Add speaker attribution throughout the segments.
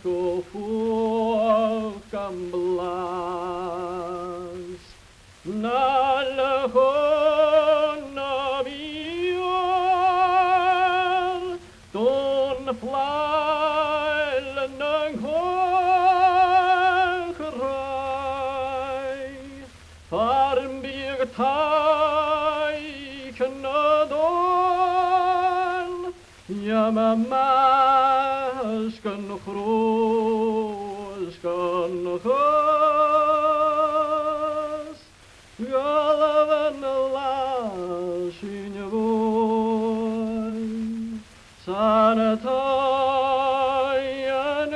Speaker 1: go folk am blas. Na le hon na bior, don flail nang hoch rai. Farm bieg tai knadon, ja mama skan chroos kan chos. Galavan las in voy, sanatai en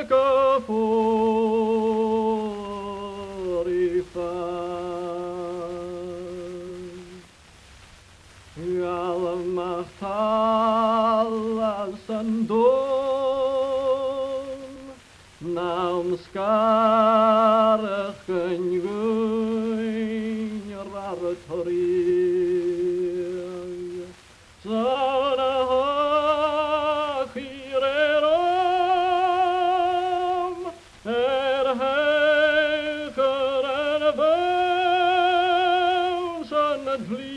Speaker 1: Galamachtalas and don, nam skarach yn gwyn raratori. Sana hach i'r erom, hech yn fewn san dlif.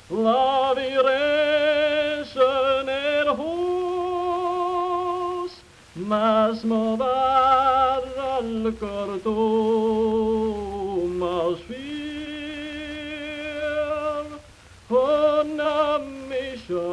Speaker 1: Lavi resen hos, mas mo var al corto mas fiel, hon am isha